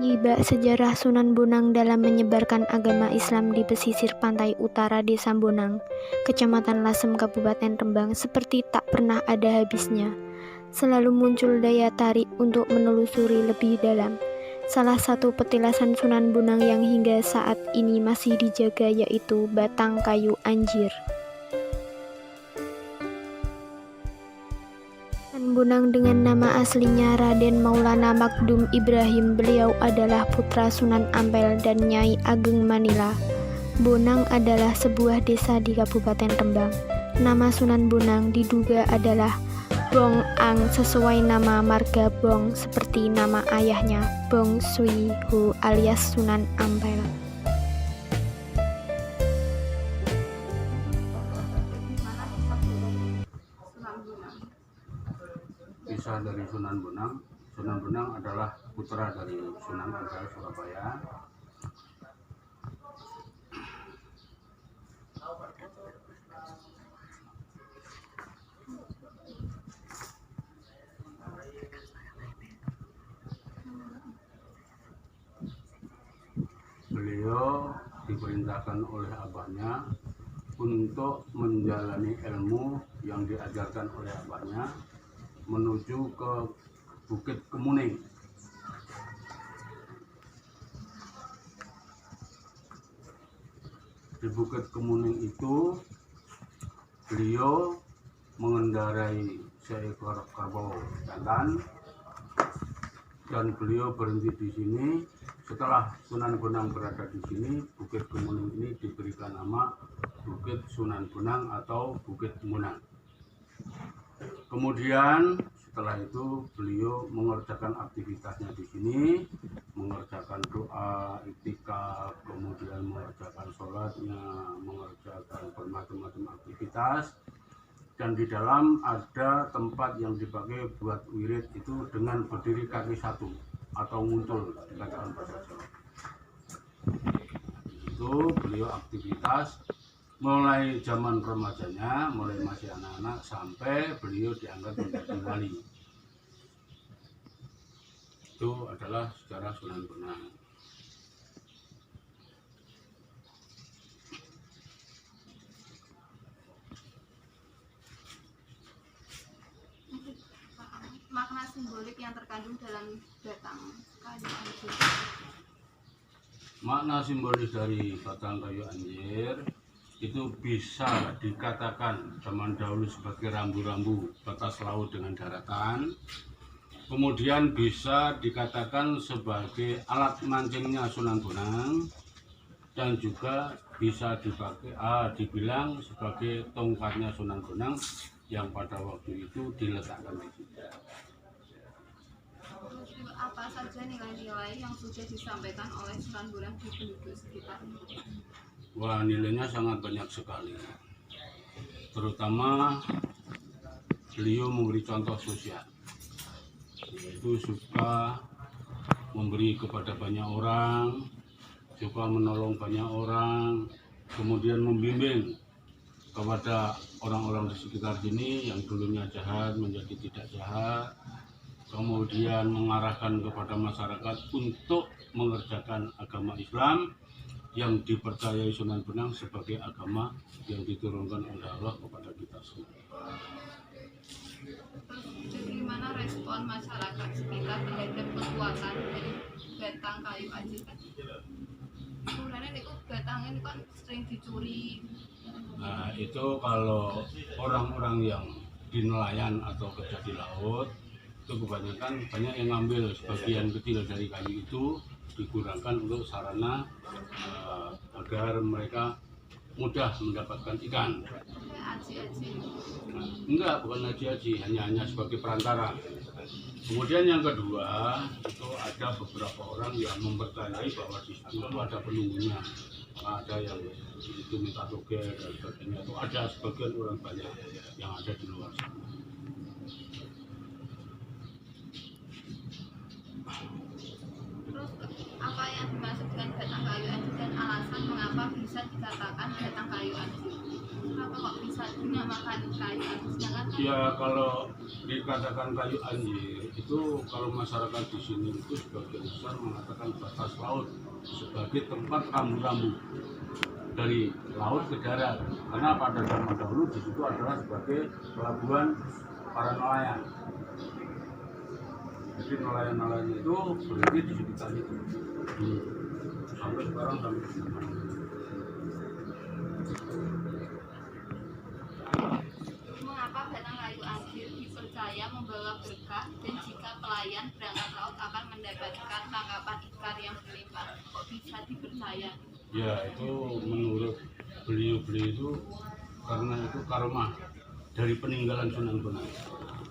Menyibak sejarah Sunan Bonang dalam menyebarkan agama Islam di pesisir pantai utara Desa Bonang, Kecamatan Lasem, Kabupaten Rembang seperti tak pernah ada habisnya. Selalu muncul daya tarik untuk menelusuri lebih dalam. Salah satu petilasan Sunan Bonang yang hingga saat ini masih dijaga yaitu batang kayu anjir. Sunan Bonang dengan nama aslinya Raden Maulana Magdum Ibrahim. Beliau adalah putra Sunan Ampel dan Nyai Ageng Manila. Bonang adalah sebuah desa di Kabupaten Rembang. Nama Sunan Bonang diduga adalah Bong Ang sesuai nama marga Bong seperti nama ayahnya Bong Sui Ho alias Sunan Ampel. Kisah dari Sunan Bonang. Sunan Bonang adalah putra dari Sunan Ampel Surabaya. Beliau diperintahkan oleh abahnya untuk menjalani ilmu yang diajarkan oleh abahnya menuju ke Bukit Kemuning. Di Bukit Kemuning itu beliau mengendarai seekor kerbau jantan dan beliau berhenti di sini. Setelah Sunan Bonang berada di sini, Bukit Kemuning ini diberikan nama Bukit Sunan Bonang atau Bukit Munang. Kemudian setelah itu beliau mengerjakan aktivitasnya di sini, mengerjakan doa, iktikaf, kemudian mengerjakan sholatnya, mengerjakan bermacam-macam aktivitas. Dan di dalam ada tempat yang dipakai buat wirid itu dengan berdiri kaki satu atau muncul dikatakan bahasa Jawa. Itu beliau aktivitas mulai zaman remajanya, mulai masih anak-anak sampai beliau diangkat menjadi wali. Itu adalah sejarah Sunan Bonang. Makna simbolik yang terkandung dalam batang kayu anjir. Makna simbolis dari batang kayu anjir itu bisa dikatakan zaman dahulu sebagai rambu-rambu batas laut dengan daratan. Kemudian bisa dikatakan sebagai alat mancingnya Sunan Bonang dan juga bisa dibilang sebagai tongkatnya Sunan Bonang yang pada waktu itu diletakkan di situ. Apa saja nilai-nilai yang sudah disampaikan oleh Sunan Bonang di penduduk sekitar? Wah, nilainya sangat banyak sekali. Terutama beliau memberi contoh sosial, yaitu suka memberi kepada banyak orang, suka menolong banyak orang, kemudian membimbing kepada orang-orang di sekitar sini yang dulunya jahat menjadi tidak jahat, kemudian mengarahkan kepada masyarakat untuk mengerjakan agama Islam yang dipercayai Sunan Bonang sebagai agama yang diturunkan oleh Allah kepada kita semua. Bagaimana respon masyarakat sekitar terhadap kekuatan dari batang kayu anjir? Sebenarnya itu batangnya itu kan sering dicuri. Nah, itu kalau orang-orang yang di nelayan atau kerja di laut itu kebanyakan banyak yang ngambil sebagian kecil dari kayu itu digunakan untuk sarana agar mereka mudah mendapatkan ikan. Nah, enggak, bukan aji-aji, hanya sebagai perantara. Kemudian yang kedua itu ada beberapa orang yang mempercayai bahwa di situ ada penunggunya. Ada yang itu minta toge dan sebagainya. Itu ada sebagian orang banyak yang ada di luar sana. Apa yang dimaksud dengan batang kayu anjir dan alasan mengapa bisa dikatakan batang kayu anjir? Kenapa kok bisa dinamakan kayu anjir sedangkan Ya kalau dikatakan kayu anjir itu kalau masyarakat di sini itu sebagian besar mengatakan batas laut sebagai tempat rambu-rambu dari laut ke darat, karena pada zaman dahulu di situ adalah sebagai pelabuhan para nelayan. Jadi nelayan-nelayan itu berhenti di sekitar itu sampai sekarang sampai sekarang. Mengapa batang kayu anjir dipercaya membawa berkah dan jika pelayan berangkat laut akan mendapatkan tangkapan ikan yang berlimpah? Kok bisa dipercaya? Ya itu menurut beliau-beliau itu karena itu karma dari peninggalan Sunan Bonang.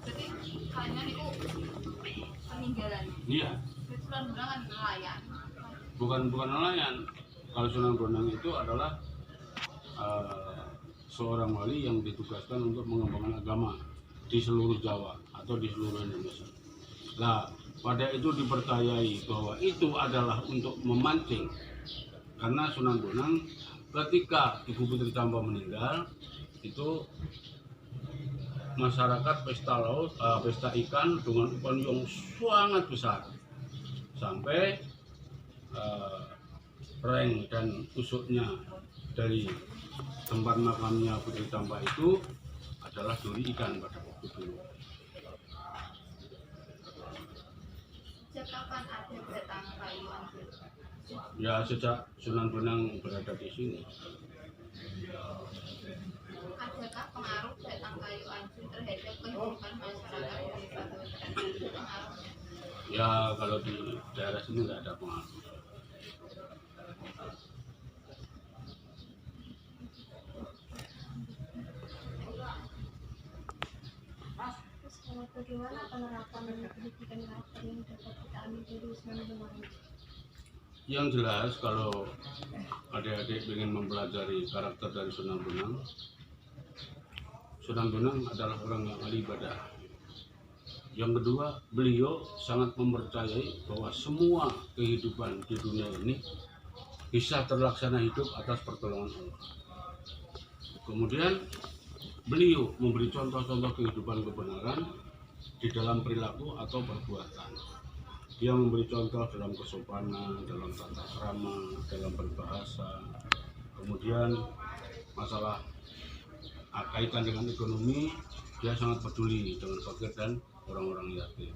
Jadi kalian itu peninggalan. Iya, Sunan Bonang kan nelayan. bukan nelayan. Kalau Sunan Bonang itu adalah seorang wali yang ditugaskan untuk mengembangkan agama di seluruh Jawa atau di seluruh Indonesia. Nah, pada itu dipercayai bahwa itu adalah untuk memancing, karena Sunan Bonang ketika Ibu Putri Camba meninggal itu masyarakat pesta laut, pesta ikan dengan ikan yang sangat besar sampai reng dan tusuknya dari tempat makamnya Putri Camba itu adalah duri ikan pada waktu dulu. Sejak kapan ada batang kayu anjir? Ya sejak Sunan Bonang berada di sini. Adakah pengaruh batang kayu anjir terhadap kehidupan masyarakat di desa? Pengaruhnya? Ya kalau di daerah sini nggak ada pengaruh. Bagaimana penerapan pendidikan karakter yang dapat kita ambil dari Sunan Bonang? Yang jelas kalau adik-adik ingin mempelajari karakter dari Sunan Bonang, Sunan Bonang adalah orang yang ahli ibadah. Yang kedua, beliau sangat mempercayai bahwa semua kehidupan di dunia ini bisa terlaksana hidup atas pertolongan Allah. Kemudian beliau memberi contoh-contoh kehidupan kebenaran di dalam perilaku atau perbuatan. Dia memberi contoh dalam kesopanan, dalam tata krama, dalam berbahasa. Kemudian masalah kaitan dengan ekonomi, dia sangat peduli dengan fakir dan orang-orang yatim.